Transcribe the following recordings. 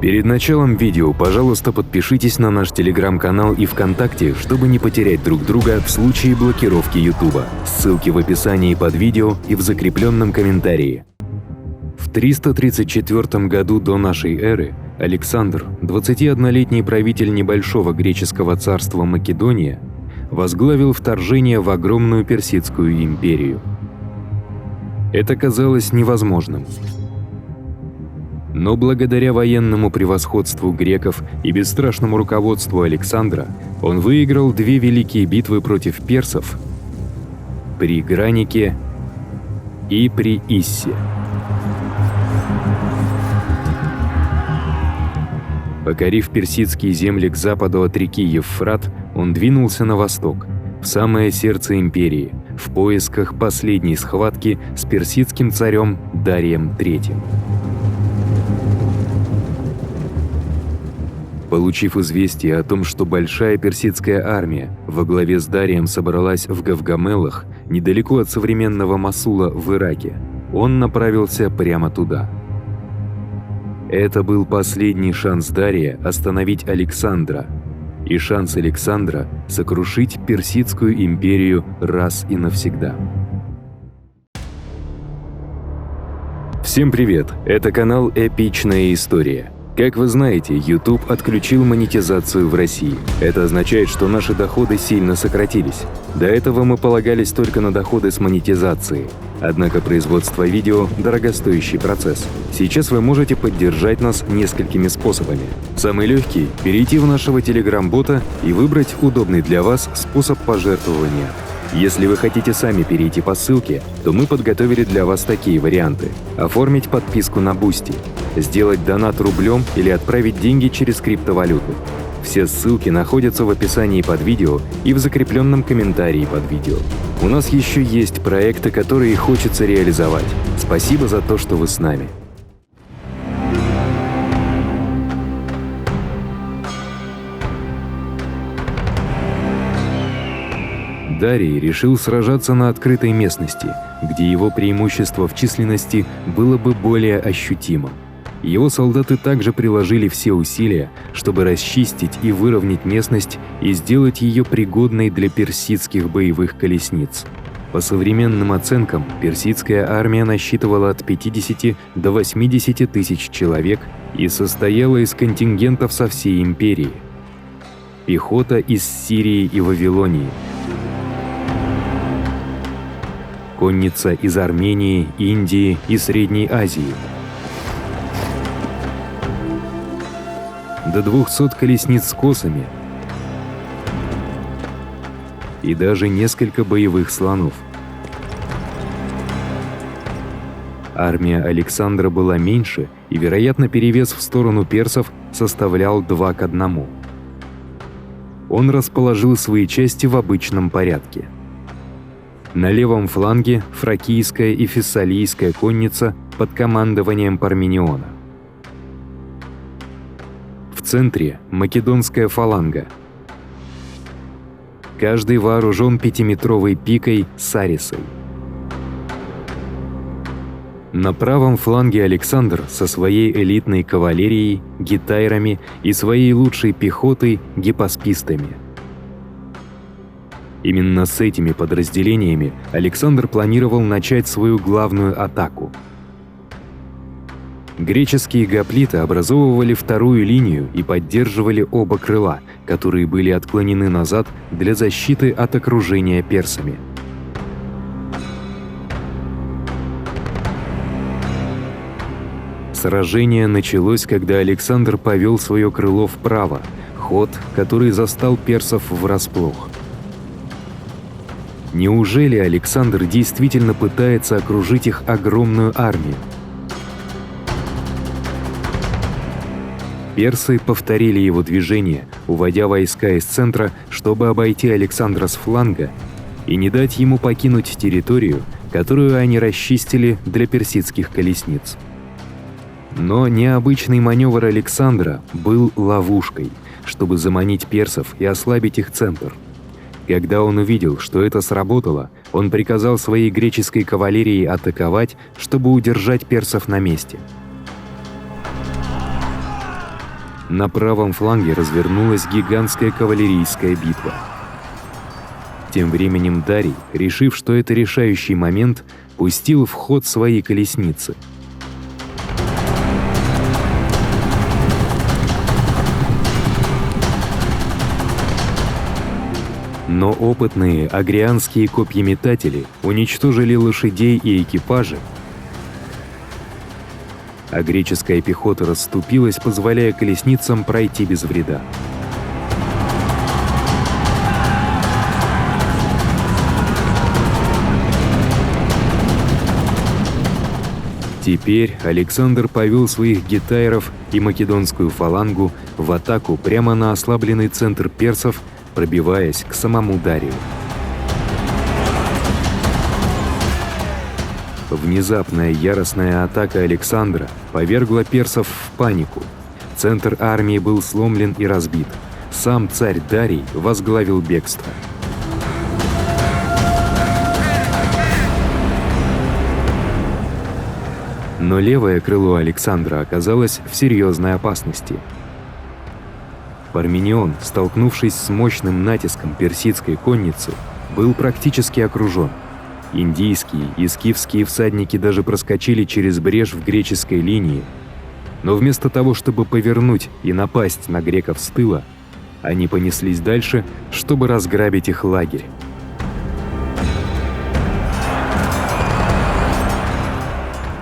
Перед началом видео, пожалуйста, подпишитесь на наш телеграм-канал и ВКонтакте, чтобы не потерять друг друга в случае блокировки Ютуба. Ссылки в описании под видео и в закрепленном комментарии. В 334 году до нашей эры Александр, 21-летний правитель небольшого греческого царства Македония, возглавил вторжение в огромную Персидскую империю. Это казалось невозможным. Но благодаря военному превосходству греков и бесстрашному руководству Александра он выиграл две великие битвы против персов при Гранике и при Иссе. Покорив персидские земли к западу от реки Евфрат, он двинулся на восток, в самое сердце империи, в поисках последней схватки с персидским царем Дарием III. Получив известие о том, что большая персидская армия во главе с Дарием собралась в Гавгамелах, недалеко от современного Мосула в Ираке, он направился прямо туда. Это был последний шанс Дария остановить Александра и шанс Александра сокрушить Персидскую империю раз и навсегда. Всем привет! Это канал «Эпичная история». Как вы знаете, YouTube отключил монетизацию в России. Это означает, что наши доходы сильно сократились. До этого мы полагались только на доходы с монетизацией. Однако производство видео – дорогостоящий процесс. Сейчас вы можете поддержать нас несколькими способами. Самый легкий – перейти в нашего Telegram-бота и выбрать удобный для вас способ пожертвования. Если вы хотите сами перейти по ссылке, то мы подготовили для вас такие варианты. Оформить подписку на Boosty, сделать донат рублем или отправить деньги через криптовалюту. Все ссылки находятся в описании под видео и в закрепленном комментарии под видео. У нас еще есть проекты, которые хочется реализовать. Спасибо за то, что вы с нами. Дарий решил сражаться на открытой местности, где его преимущество в численности было бы более ощутимо. Его солдаты также приложили все усилия, чтобы расчистить и выровнять местность и сделать ее пригодной для персидских боевых колесниц. По современным оценкам, персидская армия насчитывала от 50 до 80 тысяч человек и состояла из контингентов со всей империи. Пехота из Сирии и Вавилонии, конница из Армении, Индии и Средней Азии, до 200 колесниц с косами и даже несколько боевых слонов. Армия Александра была меньше, и, вероятно, перевес в сторону персов составлял 2 к 1. Он расположил свои части в обычном порядке. На левом фланге фракийская и фессалийская конница под командованием Пармениона. В центре македонская фаланга. Каждый вооружен 5-метровой пикой сарисой. На правом фланге Александр со своей элитной кавалерией, гетайрами и своей лучшей пехотой гиппоспистами. Именно с этими подразделениями Александр планировал начать свою главную атаку. Греческие гоплиты образовывали вторую линию и поддерживали оба крыла, которые были отклонены назад для защиты от окружения персами. Сражение началось, когда Александр повел свое крыло вправо, ход, который застал персов врасплох. Неужели Александр действительно пытается окружить их огромную армию? Персы повторили его движение, уводя войска из центра, чтобы обойти Александра с фланга и не дать ему покинуть территорию, которую они расчистили для персидских колесниц. Но необычный маневр Александра был ловушкой, чтобы заманить персов и ослабить их центр. Когда он увидел, что это сработало, он приказал своей греческой кавалерии атаковать, чтобы удержать персов на месте. На правом фланге развернулась гигантская кавалерийская битва. Тем временем Дарий, решив, что это решающий момент, пустил в ход свои колесницы. Но опытные агрианские копьеметатели уничтожили лошадей и экипажи, а греческая пехота расступилась, позволяя колесницам пройти без вреда. Теперь Александр повел своих геттайров и македонскую фалангу в атаку прямо на ослабленный центр персов, пробиваясь к самому Дарию. Внезапная яростная атака Александра повергла персов в панику. Центр армии был сломлен и разбит. Сам царь Дарий возглавил бегство. Но левое крыло Александра оказалось в серьезной опасности. Парменион, столкнувшись с мощным натиском персидской конницы, был практически окружен. Индийские и скифские всадники даже проскочили через брешь в греческой линии, но вместо того, чтобы повернуть и напасть на греков с тыла, они понеслись дальше, чтобы разграбить их лагерь.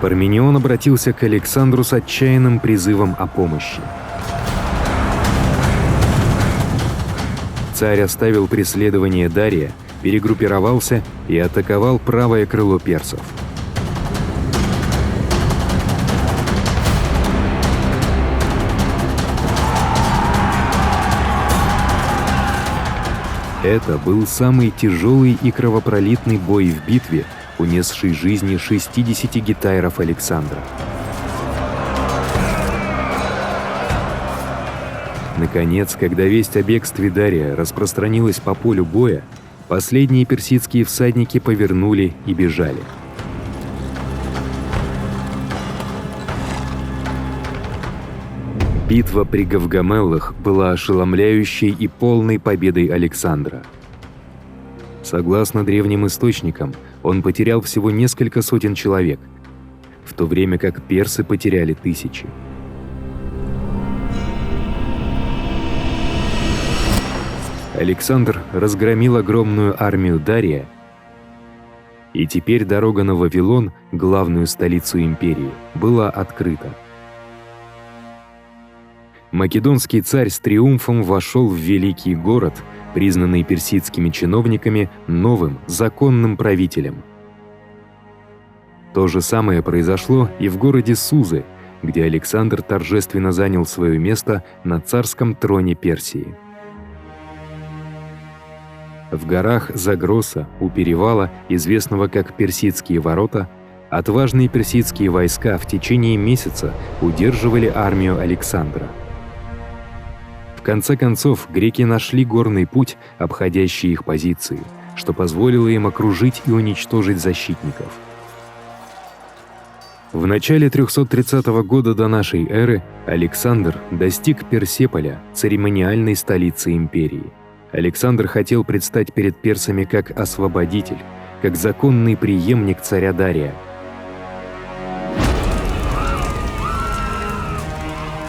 Парменион обратился к Александру с отчаянным призывом о помощи. Царь оставил преследование Дария, перегруппировался и атаковал правое крыло персов. Это был самый тяжелый и кровопролитный бой в битве, унесший жизни 60 геттайров Александра. Наконец, когда весть о бегстве Дария распространилась по полю боя, последние персидские всадники повернули и бежали. Битва при Гавгамеллах была ошеломляющей и полной победой Александра. Согласно древним источникам, он потерял всего несколько сотен человек, в то время как персы потеряли тысячи. Александр разгромил огромную армию Дария, и теперь дорога на Вавилон, главную столицу империи, была открыта. Македонский царь с триумфом вошел в великий город, признанный персидскими чиновниками новым законным правителем. То же самое произошло и в городе Сузы, где Александр торжественно занял свое место на царском троне Персии. В горах Загроса, у перевала, известного как Персидские ворота, отважные персидские войска в течение месяца удерживали армию Александра. В конце концов, греки нашли горный путь, обходящий их позиции, что позволило им окружить и уничтожить защитников. В начале 330 года до нашей эры Александр достиг Персеполя, церемониальной столицы империи. Александр хотел предстать перед персами как освободитель, как законный преемник царя Дария.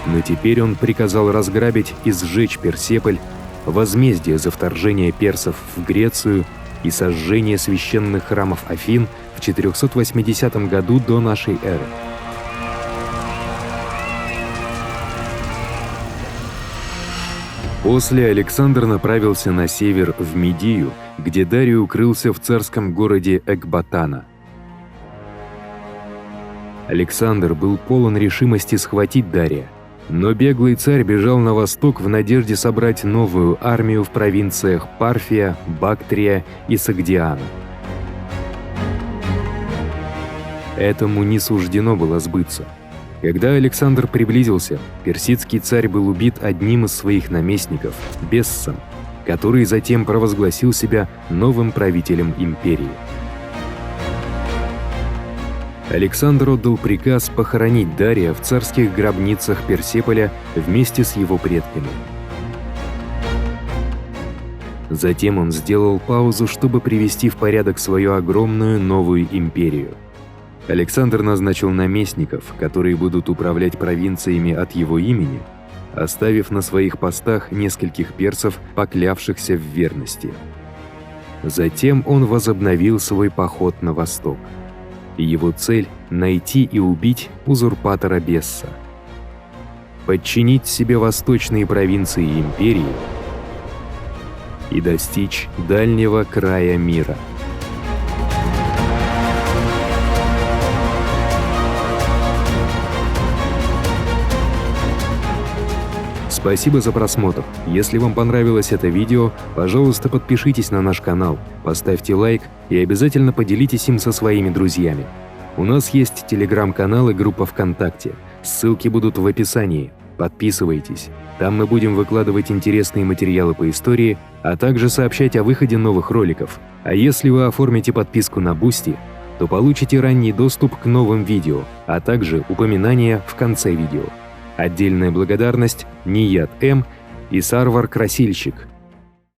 Но теперь он приказал разграбить и сжечь Персеполь, возмездие за вторжение персов в Грецию и сожжение священных храмов Афин в 480 году до нашей эры. После Александр направился на север в Медию, где Дарий укрылся в царском городе Экбатана. Александр был полон решимости схватить Дария, но беглый царь бежал на восток в надежде собрать новую армию в провинциях Парфия, Бактрия и Сагдиана. Этому не суждено было сбыться. Когда Александр приблизился, персидский царь был убит одним из своих наместников, Бессом, который затем провозгласил себя новым правителем империи. Александр отдал приказ похоронить Дария в царских гробницах Персеполя вместе с его предками. Затем он сделал паузу, чтобы привести в порядок свою огромную новую империю. Александр назначил наместников, которые будут управлять провинциями от его имени, оставив на своих постах нескольких персов, поклявшихся в верности. Затем он возобновил свой поход на восток. Его цель – найти и убить узурпатора Бесса, подчинить себе восточные провинции империи и достичь дальнего края мира. Спасибо за просмотр. Если вам понравилось это видео, пожалуйста, подпишитесь на наш канал, поставьте лайк и обязательно поделитесь им со своими друзьями. У нас есть телеграм-канал и группа ВКонтакте. Ссылки будут в описании. Подписывайтесь. Там мы будем выкладывать интересные материалы по истории, а также сообщать о выходе новых роликов. А если вы оформите подписку на Boosty, то получите ранний доступ к новым видео, а также упоминания в конце видео. Отдельная благодарность Ният М. и Сарвар Красильщик.